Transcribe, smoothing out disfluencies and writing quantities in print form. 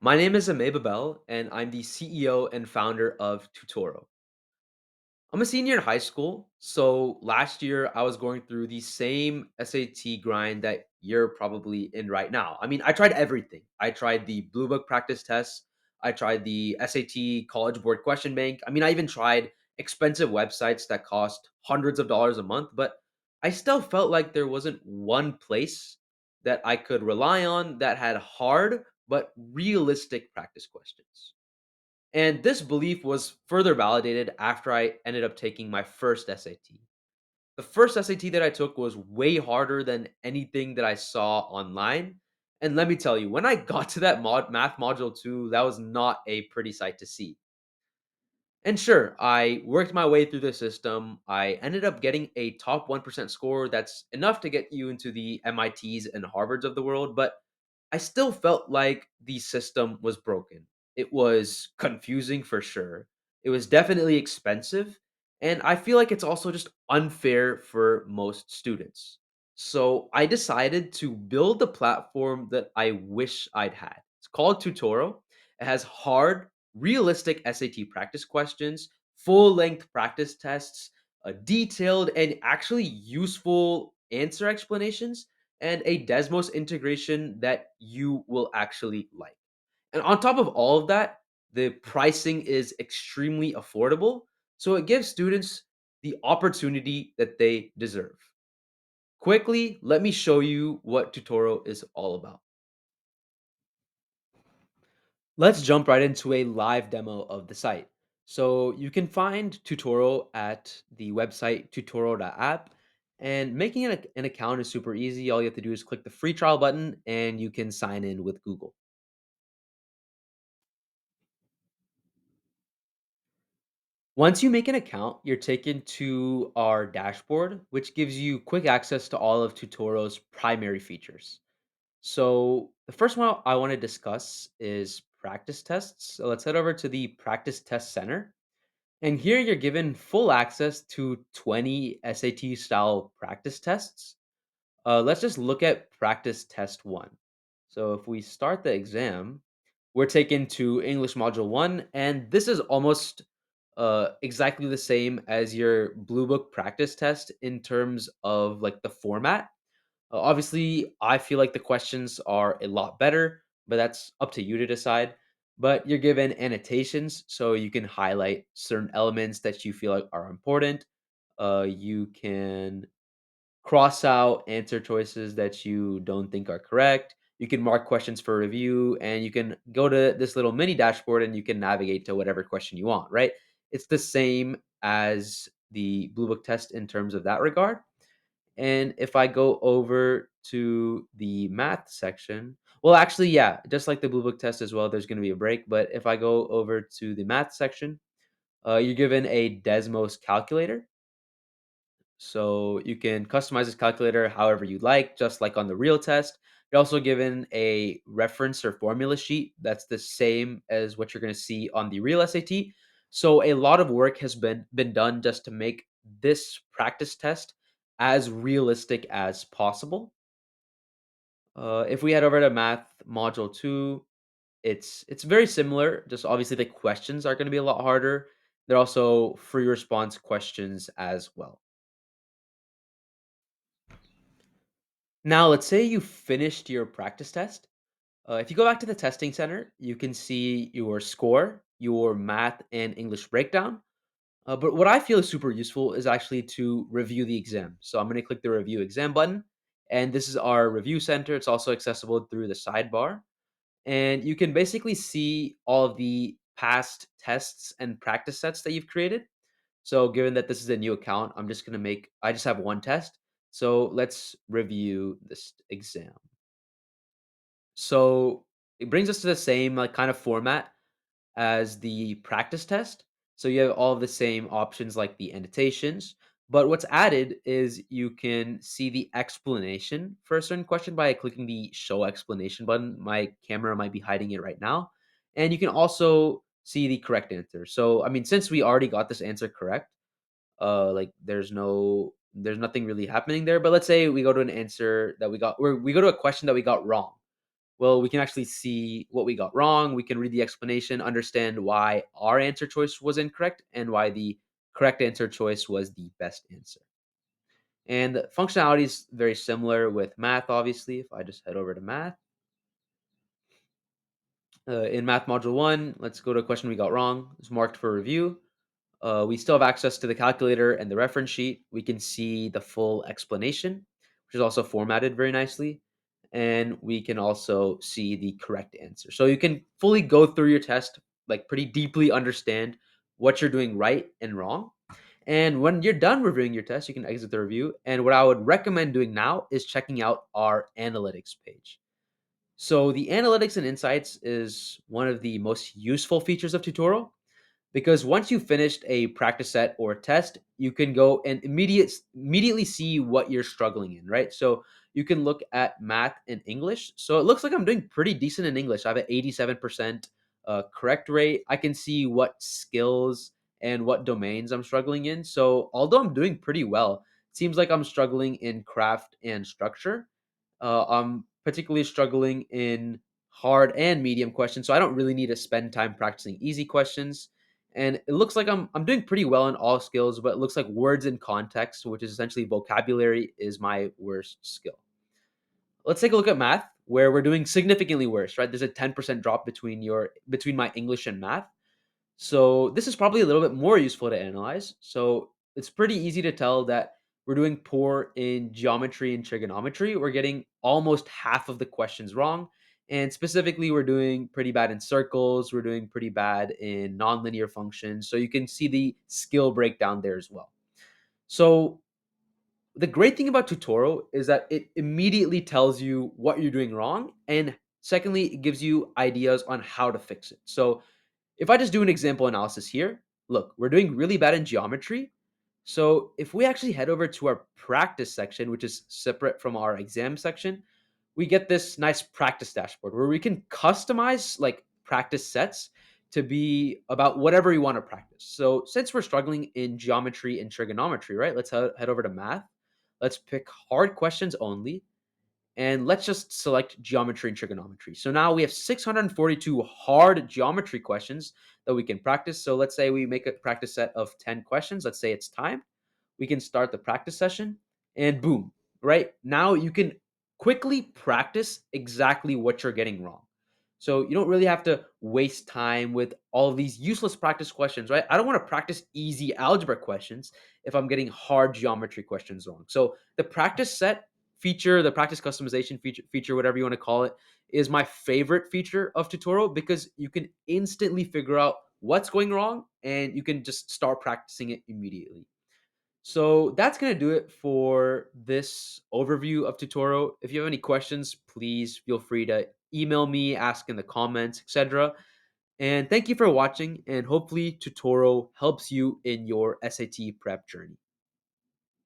My name is Babel, and I'm the CEO and founder of Tutoro. I'm a senior in high school, so last year I was going through the same SAT grind that you're probably in right now. I mean, I tried everything. I tried the Blue Book practice tests, I tried the SAT College Board question bank. I mean, I even tried expensive websites that cost hundreds of dollars a month, but I still felt like there wasn't one place that I could rely on that had hard but realistic practice questions. And this belief was further validated after I ended up taking my first SAT. The first SAT that I took was way harder than anything that I saw online. And let me tell you, when I got to that math module 2, that was not a pretty sight to see. And sure, I worked my way through the system. I ended up getting a top 1% score that's enough to get you into the MITs and Harvards of the world, but I still felt like the system was broken. It was confusing for sure. It was definitely expensive. And I feel like it's also just unfair for most students. So I decided to build the platform that I wish I'd had. It's called Tutoro. It has hard, realistic SAT practice questions, full length practice tests, a detailed and actually useful answer explanations, and a Desmos integration that you will actually like. And on top of all of that, the pricing is extremely affordable. So it gives students the opportunity that they deserve. Quickly, let me show you what Tutoro is all about. Let's jump right into a live demo of the site. So you can find Tutoro at the website tutoro.app. And making an account is super easy. All you have to do is click the free trial button and you can sign in with Google. Once you make an account, you're taken to our dashboard, which gives you quick access to all of Tutoro's primary features. So, the first one I want to discuss is practice tests. So, let's head over to the Practice Test Center. And here you're given full access to 20 SAT style practice tests. Let's just look at practice test one. So if we start the exam, we're taken to English Module 1, and this is almost exactly the same as your Blue Book practice test in terms of like the format. Obviously, I feel like the questions are a lot better, but that's up to you to decide. But you're given annotations, so you can highlight certain elements that you feel like are important. You can cross out answer choices that you don't think are correct. You can mark questions for review, and you can go to this little mini dashboard and you can navigate to whatever question you want, right? It's the same as the Blue Book test in terms of that regard. And if I go over to the math section, well, actually, yeah, just like the Blue Book test as well, there's going to be a break. But if I go over to the math section, you're given a Desmos calculator. So you can customize this calculator however you like, just like on the real test. You're also given a reference or formula sheet that's the same as what you're going to see on the real SAT. So a lot of work has been done just to make this practice test as realistic as possible. If we head over to math module 2, it's very similar, just obviously the questions are going to be a lot harder. They're also free response questions as well. Now, let's say you finished your practice test. If you go back to the testing center, you can see your score, your math and English breakdown. But what I feel is super useful is actually to review the exam. So I'm going to click the review exam button. And this is our review center. It's also accessible through the sidebar. And you can basically see all of the past tests and practice sets that you've created. So given that this is a new account, I just have one test. So let's review this exam. So it brings us to the same like kind of format as the practice test. So you have all of the same options like the annotations, but what's added is you can see the explanation for a certain question by clicking the show explanation button. My camera might be hiding it right now. And you can also see the correct answer. So I mean, since we already got this answer correct, like there's nothing really happening there. But let's say we go to an answer that we got, or we go to a question that we got wrong. Well, we can actually see what we got wrong. We can read the explanation, understand why our answer choice was incorrect, and why the correct answer choice was the best answer. And the functionality is very similar with math, obviously. If I just head over to math, in math module one, let's go to a question we got wrong. It's marked for review. We still have access to the calculator and the reference sheet. We can see the full explanation, which is also formatted very nicely. And we can also see the correct answer. So you can fully go through your test, like pretty deeply understand what you're doing right and wrong. And when you're done reviewing your test, you can exit the review. And what I would recommend doing now is checking out our analytics page. So the analytics and insights is one of the most useful features of Tutoro because once you've finished a practice set or test, you can go and immediately see what you're struggling in, right? So you can look at math and English. So it looks like I'm doing pretty decent in English. I have an 87% correct rate. I can see what skills and what domains I'm struggling in. So although I'm doing pretty well, it seems like I'm struggling in craft and structure. I'm particularly struggling in hard and medium questions, so I don't really need to spend time practicing easy questions. And it looks like I'm doing pretty well in all skills, but it looks like words in context, which is essentially vocabulary, is my worst skill. Let's take a look at math, where we're doing significantly worse, right? There's a 10% drop between my English and math. So this is probably a little bit more useful to analyze. So it's pretty easy to tell that we're doing poor in geometry and trigonometry. We're getting almost half of the questions wrong. And specifically, we're doing pretty bad in circles. We're doing pretty bad in nonlinear functions. So you can see the skill breakdown there as well. So the great thing about Tutoro is that it immediately tells you what you're doing wrong. And secondly, it gives you ideas on how to fix it. So if I just do an example analysis here, look, we're doing really bad in geometry. So if we actually head over to our practice section, which is separate from our exam section, we get this nice practice dashboard where we can customize like practice sets to be about whatever we want to practice. So since we're struggling in geometry and trigonometry, right? Let's head over to math. Let's pick hard questions only and let's just select geometry and trigonometry. So now we have 642 hard geometry questions that we can practice. So let's say we make a practice set of 10 questions. Let's say it's time. We can start the practice session and boom, right? Now you can quickly practice exactly what you're getting wrong. So you don't really have to waste time with all of these useless practice questions, right? I don't want to practice easy algebra questions if I'm getting hard geometry questions wrong. So the practice set feature, the practice customization feature, whatever you want to call it, is my favorite feature of Tutoro because you can instantly figure out what's going wrong and you can just start practicing it immediately. So that's going to do it for this overview of Tutoro. If you have any questions, please feel free to email me, ask in the comments, etc. And thank you for watching, and hopefully Tutoro helps you in your SAT prep journey.